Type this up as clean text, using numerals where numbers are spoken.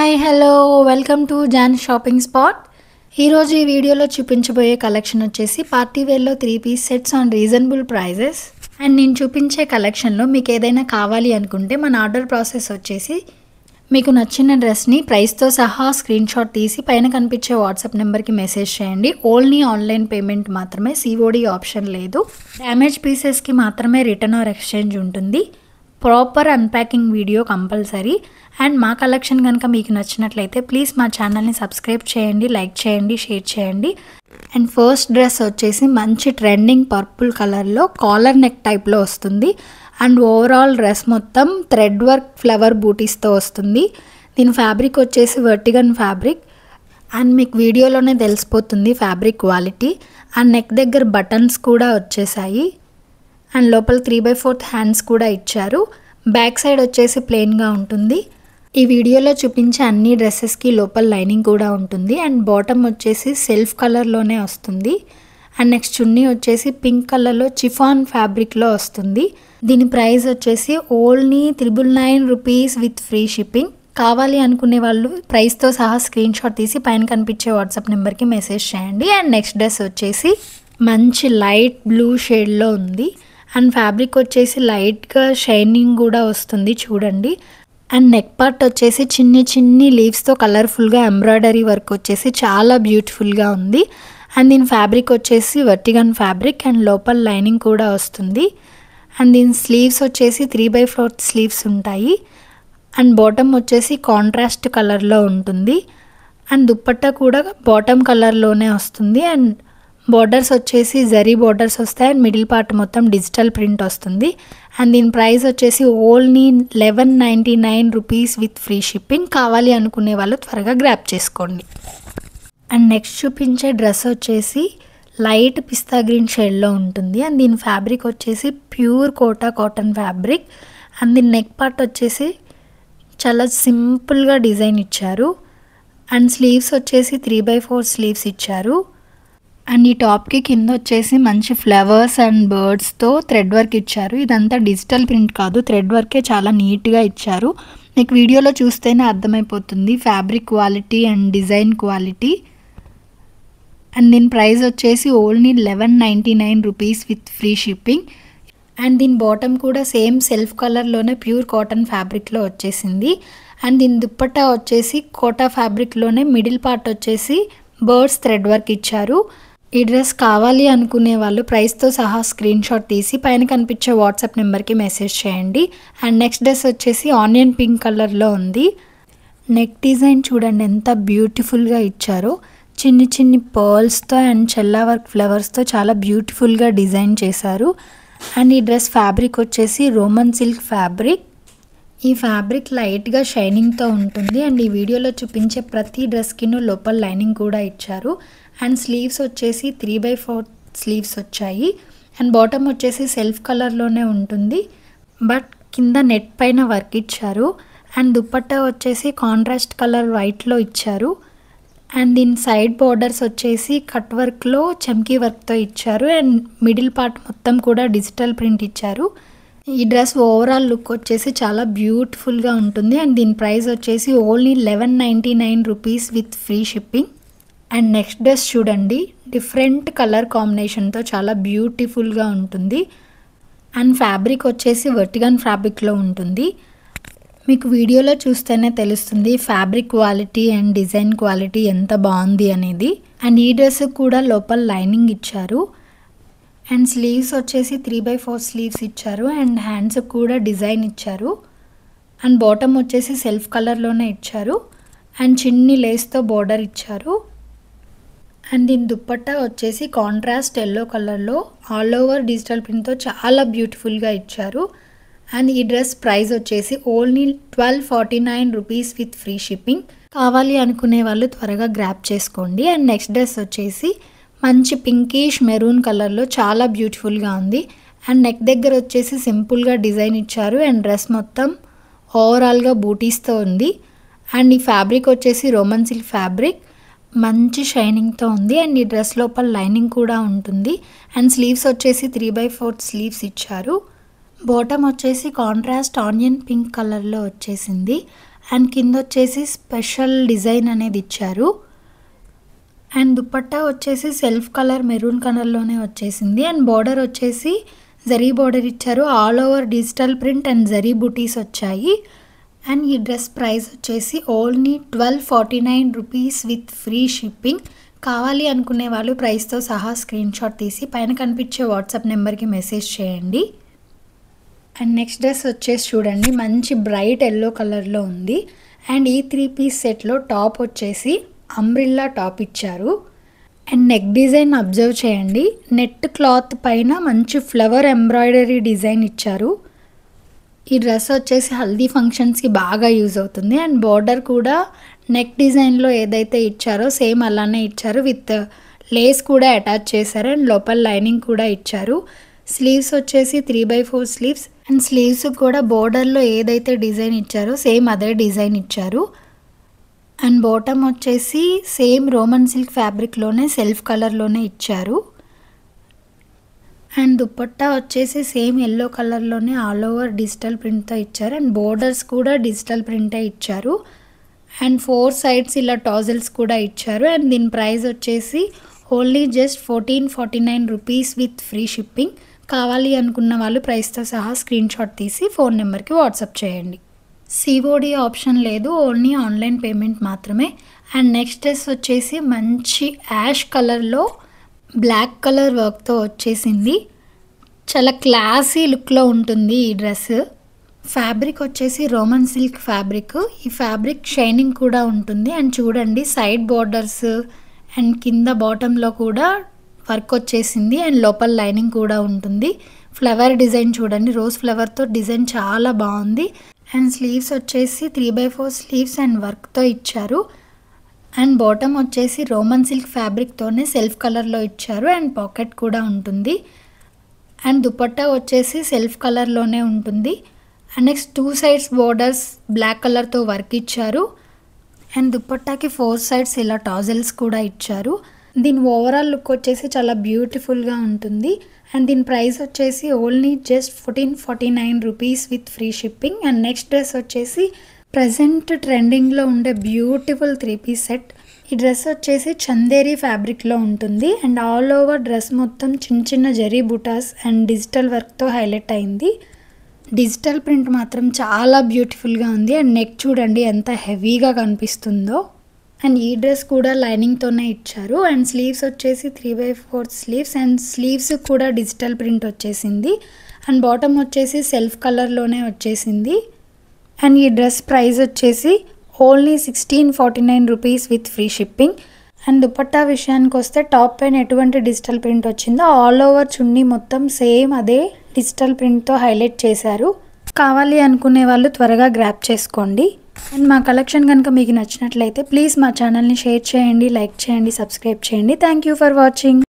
Hi hello welcome to John shopping spot. ఈరోజు ఈ వీడియోలో చూపించబోయే కలెక్షన్ వచ్చేసి పార్టీ వేర్లో 3 piece sets on reasonable prices. And నేను చూపించే కలెక్షన్లో మీకు ఏదైనా కావాలి అనుకుంటే మన ఆర్డర్ ప్రాసెస్ వచ్చేసి మీకు నచ్చిన డ్రెస్ని ప్రైస్తో సహా స్క్రీన్ షాట్ తీసి పైన కనిపించే వాట్సాప్ నెంబర్కి మెసేజ్ చేయండి. ఓన్లీ ఆన్లైన్ పేమెంట్ మాత్రమే, సిఓడి ఆప్షన్ లేదు. డ్యామేజ్ పీసెస్కి మాత్రమే రిటర్న్ ఆర్ ఎక్స్చేంజ్ ఉంటుంది. Proper unpacking video compulsory. And మా కలెక్షన్ కనుక మీకు నచ్చినట్లయితే ప్లీజ్ మా ఛానల్ని సబ్స్క్రైబ్ చేయండి, లైక్ చేయండి, షేర్ చేయండి. అండ్ ఫస్ట్ డ్రెస్ వచ్చేసి మంచి ట్రెండింగ్ పర్పుల్ కలర్లో కాలర్ నెక్ టైప్లో వస్తుంది. అండ్ ఓవరాల్ డ్రెస్ మొత్తం థ్రెడ్ వర్క్ ఫ్లవర్ బూటీస్తో వస్తుంది. దీని ఫ్యాబ్రిక్ వచ్చేసి వర్టిగన్ ఫ్యాబ్రిక్. అండ్ మీకు వీడియోలోనే తెలిసిపోతుంది ఫ్యాబ్రిక్ క్వాలిటీ. అండ్ నెక్ దగ్గర బటన్స్ కూడా వచ్చేసాయి. అండ్ లోపల 3/4 హ్యాండ్స్ కూడా ఇచ్చారు. బ్యాక్ సైడ్ వచ్చేసి ప్లెయిన్గా ఉంటుంది. ఈ వీడియోలో చూపించే అన్ని డ్రెస్సెస్కి లోపల లైనింగ్ కూడా ఉంటుంది. అండ్ బాటమ్ వచ్చేసి సెల్ఫ్ కలర్లోనే వస్తుంది. అండ్ నెక్స్ట్ చున్నీ వచ్చేసి పింక్ కలర్లో చిఫాన్ ఫ్యాబ్రిక్లో వస్తుంది. దీని ప్రైస్ వచ్చేసి only 999 rupees with free shipping. కావాలి అనుకునే వాళ్ళు ప్రైస్తో సహా స్క్రీన్ షాట్ తీసి పైన కనిపించే వాట్సాప్ నెంబర్కి మెసేజ్ చేయండి. అండ్ నెక్స్ట్ డ్రెస్ వచ్చేసి మంచి లైట్ బ్లూ షేడ్లో ఉంది. అండ్ ఫ్యాబ్రిక్ వచ్చేసి లైట్గా షైనింగ్ కూడా వస్తుంది చూడండి. అండ్ నెక్ పార్ట్ వచ్చేసి చిన్ని లీవ్స్తో కలర్ఫుల్గా ఎంబ్రాయిడరీ వర్క్ వచ్చేసి చాలా బ్యూటిఫుల్గా ఉంది. అండ్ దీని ఫ్యాబ్రిక్ వచ్చేసి వర్టిగన్ ఫ్యాబ్రిక్. అండ్ లోపల లైనింగ్ కూడా వస్తుంది. అండ్ దీని స్లీవ్స్ వచ్చేసి 3/4 స్లీవ్స్ ఉంటాయి. అండ్ బాటమ్ వచ్చేసి కాంట్రాస్ట్ కలర్లో ఉంటుంది. అండ్ దుప్పట్టా కూడా బాటమ్ కలర్లోనే వస్తుంది. అండ్ బోర్డర్స్ వచ్చేసి జరీ బోర్డర్స్ వస్తాయి. అండ్ మిడిల్ పార్ట్ మొత్తం డిజిటల్ ప్రింట్ వస్తుంది. అండ్ దీని ప్రైస్ వచ్చేసి only 1199 rupees with free shipping. కావాలి అనుకునే వాళ్ళు త్వరగా గ్రాప్ చేసుకోండి. అండ్ నెక్స్ట్ చూపించే డ్రెస్ వచ్చేసి లైట్ పిస్తా గ్రీన్ షేడ్లో ఉంటుంది. అండ్ దీని ఫ్యాబ్రిక్ వచ్చేసి pure Kota cotton fabric. And దీని నెక్ పార్ట్ వచ్చేసి చాలా సింపుల్గా డిజైన్ ఇచ్చారు. అండ్ స్లీవ్స్ వచ్చేసి 3/4 స్లీవ్స్ ఇచ్చారు. అండ్ ఈ టాప్కి కింద వచ్చేసి మంచి ఫ్లవర్స్ అండ్ బర్డ్స్తో థ్రెడ్ వర్క్ ఇచ్చారు. ఇదంతా డిజిటల్ ప్రింట్ కాదు, థ్రెడ్ వర్కే చాలా నీట్గా ఇచ్చారు. మీకు వీడియోలో చూస్తేనే అర్థమైపోతుంది fabric quality and design quality. And దీని ప్రైస్ వచ్చేసి only 1199 rupees with free shipping. And దీని బాటమ్ కూడా సేమ్ సెల్ఫ్ కలర్లోనే ప్యూర్ కాటన్ ఫ్యాబ్రిక్లో వచ్చేసింది. అండ్ దీని దుప్పట్టా వచ్చేసి కోటా ఫ్యాబ్రిక్లోనే మిడిల్ పార్ట్ వచ్చేసి బర్డ్స్ థ్రెడ్ వర్క్ ఇచ్చారు. ఈ డ్రెస్ కావాలి అనుకునే వాళ్ళు ప్రైస్తో సహా స్క్రీన్ షాట్ తీసి పైన కనిపించే వాట్సాప్ నెంబర్కి మెసేజ్ చేయండి. అండ్ నెక్స్ట్ డ్రెస్ వచ్చేసి ఆనియన్ పింక్ కలర్లో ఉంది. నెక్ డిజైన్ చూడండి ఎంత బ్యూటిఫుల్గా ఇచ్చారో. చిన్ని పర్ల్స్తో అండ్ చెల్లా వర్క్ ఫ్లవర్స్తో చాలా బ్యూటిఫుల్గా డిజైన్ చేశారు. అండ్ ఈ డ్రెస్ ఫ్యాబ్రిక్ వచ్చేసి రోమన్ సిల్క్ ఫ్యాబ్రిక్. ఈ ఫ్యాబ్రిక్ లైట్గా షైనింగ్తో ఉంటుంది. అండ్ ఈ వీడియోలో చూపించే ప్రతి డ్రెస్కి లోపల లైనింగ్ కూడా ఇచ్చారు. అండ్ స్లీవ్స్ వచ్చేసి 3/4 స్లీవ్స్ వచ్చాయి. అండ్ బాటమ్ వచ్చేసి సెల్ఫ్ కలర్లోనే ఉంటుంది, బట్ కింద నెట్ పైన వర్క్ ఇచ్చారు. అండ్ దుప్పట్టా వచ్చేసి కాంట్రాస్ట్ కలర్ వైట్లో ఇచ్చారు. అండ్ దీని సైడ్ బార్డర్స్ వచ్చేసి కట్ వర్క్లో చమ్కీ వర్క్తో ఇచ్చారు. అండ్ మిడిల్ పార్ట్ మొత్తం కూడా డిజిటల్ ప్రింట్ ఇచ్చారు. ఈ డ్రెస్ ఓవరాల్ లుక్ వచ్చేసి చాలా బ్యూటిఫుల్గా ఉంటుంది. అండ్ దీని ప్రైస్ వచ్చేసి only 1199 rupees with free shipping. And next dress చూడండి, డిఫరెంట్ కలర్ కాంబినేషన్తో చాలా బ్యూటిఫుల్గా ఉంటుంది. అండ్ ఫ్యాబ్రిక్ వచ్చేసి వర్టిగన్ ఫ్యాబ్రిక్లో ఉంటుంది. మీకు వీడియోలో చూస్తేనే తెలుస్తుంది fabric quality and design quality ఎంత బాగుంది అనేది. అండ్ ఈ డ్రెస్ కూడా లోపల లైనింగ్ ఇచ్చారు. అండ్ స్లీవ్స్ వచ్చేసి 3/4 స్లీవ్స్ ఇచ్చారు. అండ్ హ్యాండ్స్ కూడా డిజైన్ ఇచ్చారు. అండ్ బాటమ్ వచ్చేసి సెల్ఫ్ కలర్లోనే ఇచ్చారు. అండ్ చిన్ని లేస్తో బోర్డర్ ఇచ్చారు. అండ్ దీని దుప్పట్టా వచ్చేసి కాంట్రాస్ట్ ఎల్లో కలర్లో ఆల్ ఓవర్ డిజిటల్ ప్రింట్తో చాలా బ్యూటిఫుల్గా ఇచ్చారు. అండ్ ఈ డ్రెస్ ప్రైస్ వచ్చేసి only 1249 rupees with free shipping. కావాలి అనుకునే వాళ్ళు త్వరగా గ్రాప్ చేసుకోండి. అండ్ నెక్స్ట్ డ్రెస్ వచ్చేసి మంచి పింకిష్ మెరూన్ కలర్లో చాలా బ్యూటిఫుల్గా ఉంది. అండ్ నెక్ దగ్గర వచ్చేసి సింపుల్గా డిజైన్ ఇచ్చారు. అండ్ డ్రెస్ మొత్తం ఓవరాల్గా బూటీస్తో ఉంది. అండ్ ఈ ఫ్యాబ్రిక్ వచ్చేసి రోమన్ సిల్క్ ఫ్యాబ్రిక్, మంచి షైనింగ్తో ఉంది. అండ్ ఈ డ్రెస్ లోపల లైనింగ్ కూడా ఉంటుంది. అండ్ స్లీవ్స్ వచ్చేసి 3/4 స్లీవ్స్ ఇచ్చారు. బాటమ్ వచ్చేసి కాంట్రాస్ట్ ఆనియన్ పింక్ కలర్లో వచ్చేసింది. అండ్ కింద వచ్చేసి స్పెషల్ డిజైన్ అనేది ఇచ్చారు. అండ్ దుపట్టా వచ్చేసి సెల్ఫ్ కలర్ మెరూన్ కలర్లోనే వచ్చేసింది. అండ్ బార్డర్ వచ్చేసి జరీ బార్డర్ ఇచ్చారు. All over digital print and zari బుటీస్ వచ్చాయి. అండ్ ఈ డ్రెస్ ప్రైస్ వచ్చేసి only 1249 rupees with free shipping. కావాలి అనుకునే వాళ్ళు ప్రైస్తో సహా స్క్రీన్ షాట్ తీసి పైన కనిపించే వాట్సాప్ నెంబర్కి మెసేజ్ చేయండి. అండ్ నెక్స్ట్ డ్రెస్ వచ్చేసి చూడండి, మంచి బ్రైట్ ఎల్లో కలర్లో ఉంది. అండ్ ఈ 3 పీస్ సెట్లో టాప్ వచ్చేసి అంబ్రిల్లా టాప్ ఇచ్చారు. అండ్ నెక్ డిజైన్ అబ్జర్వ్ చేయండి, నెట్ క్లాత్ పైన మంచి ఫ్లవర్ ఎంబ్రాయిడరీ డిజైన్ ఇచ్చారు. ఈ డ్రెస్ వచ్చేసి హల్దీ ఫంక్షన్స్కి బాగా యూజ్ అవుతుంది. అండ్ బార్డర్ కూడా నెక్ డిజైన్లో ఏదైతే ఇచ్చారో సేమ్ అలానే ఇచ్చారు. విత్ లేస్ కూడా అటాచ్ చేశారు. అండ్ లోపల లైనింగ్ కూడా ఇచ్చారు. స్లీవ్స్ వచ్చేసి 3/4 స్లీవ్స్. అండ్ స్లీవ్స్ కూడా బోర్డర్లో ఏదైతే డిజైన్ ఇచ్చారో సేమ్ అదే డిజైన్ ఇచ్చారు. అండ్ బాటమ్ వచ్చేసి సేమ్ రోమన్ సిల్క్ ఫ్యాబ్రిక్లోనే సెల్ఫ్ కలర్లోనే ఇచ్చారు. అండ్ దుపట్టా వచ్చేసి సేమ్ ఎల్లో కలర్లోనే ఆల్ ఓవర్ డిజిటల్ ప్రింట్తో ఇచ్చారు. అండ్ బోర్డర్స్ కూడా డిజిటల్ ప్రింటే ఇచ్చారు. అండ్ 4 సైడ్స్ ఇలా టాజిల్స్ కూడా ఇచ్చారు. అండ్ దీని ప్రైస్ వచ్చేసి only just 1449 rupees with free shipping. కావాలి అనుకున్న వాళ్ళు ప్రైస్తో సహా స్క్రీన్ షాట్ తీసి ఫోన్ నెంబర్కి వాట్సాప్ చేయండి. సిఓడి ఆప్షన్ లేదు, ఓన్లీ ఆన్లైన్ పేమెంట్ మాత్రమే. అండ్ నెక్స్ట్ డ్రెస్ వచ్చేసి మంచి యాష్ కలర్లో బ్లాక్ కలర్ వర్క్తో వచ్చేసింది. చాలా క్లాసీ లుక్లో ఉంటుంది ఈ డ్రెస్. ఫ్యాబ్రిక్ వచ్చేసి రోమన్ సిల్క్ ఫ్యాబ్రిక్. ఈ ఫ్యాబ్రిక్ షైనింగ్ కూడా ఉంటుంది. అండ్ చూడండి సైడ్ బార్డర్స్ అండ్ కింద బాటంలో కూడా వర్క్ వచ్చేసింది. అండ్ లోపల లైనింగ్ కూడా ఉంటుంది. ఫ్లవర్ డిజైన్ చూడండి, రోజ్ ఫ్లవర్తో డిజైన్ చాలా బాగుంది. అండ్ స్లీవ్స్ వచ్చేసి 3/4 స్లీవ్స్ అండ్ వర్క్తో ఇచ్చారు. అండ్ బాటమ్ వచ్చేసి రోమన్ సిల్క్ ఫ్యాబ్రిక్తోనే సెల్ఫ్ కలర్లో ఇచ్చారు. అండ్ పాకెట్ కూడా ఉంటుంది. అండ్ దుపట్టా వచ్చేసి సెల్ఫ్ కలర్లోనే ఉంటుంది. And next 2 sides borders black కలర్తో వర్క్ ఇచ్చారు. అండ్ దుపట్టాకి 4 సైడ్స్ ఇలా టాజిల్స్ కూడా ఇచ్చారు. దీని ఓవరాల్ లుక్ వచ్చేసి చాలా బ్యూటిఫుల్గా ఉంటుంది. అండ్ దీని ప్రైస్ వచ్చేసి only just 1449 rupees with free shipping. And next dress వచ్చేసి ప్రజెంట్ ట్రెండింగ్లో ఉండే బ్యూటిఫుల్ 3 పీస్ సెట్. ఈ డ్రెస్ వచ్చేసి చందేరి ఫ్యాబ్రిక్లో ఉంటుంది. అండ్ ఆల్ ఓవర్ డ్రెస్ మొత్తం చిన్న చిన్న జరీ బుటాస్ అండ్ డిజిటల్ వర్క్తో హైలైట్ అయింది. డిజిటల్ ప్రింట్ మాత్రం చాలా బ్యూటిఫుల్గా ఉంది. అండ్ నెక్ చూడండి ఎంత హెవీగా కనిపిస్తుందో. అండ్ ఈ డ్రెస్ కూడా లైనింగ్తోనే ఇచ్చారు. అండ్ స్లీవ్స్ వచ్చేసి 3/4 స్లీవ్స్. అండ్ స్లీవ్స్ కూడా డిజిటల్ ప్రింట్ వచ్చేసింది. అండ్ బాటమ్ వచ్చేసి సెల్ఫ్ కలర్లోనే వచ్చేసింది. అండ్ ఈ డ్రెస్ ప్రైస్ వచ్చేసి only 1649 rupees with free shipping. And dupatta విషయానికి వస్తే టాప్ పైన ఎటువంటి డిజిటల్ ప్రింట్ వచ్చిందో ఆల్ ఓవర్ చున్నీ మొత్తం సేమ్ అదే డిజిటల్ ప్రింట్తో హైలైట్ చేశారు. కావాలి అనుకునే వాళ్ళు త్వరగా గ్రాప్ చేసుకోండి. అండ్ మా కలెక్షన్ కనుక మీకు నచ్చినట్లయితే ప్లీజ్ మా ఛానల్ని షేర్ చేయండి, లైక్ చేయండి, సబ్స్క్రైబ్ చేయండి. Thank you for watching.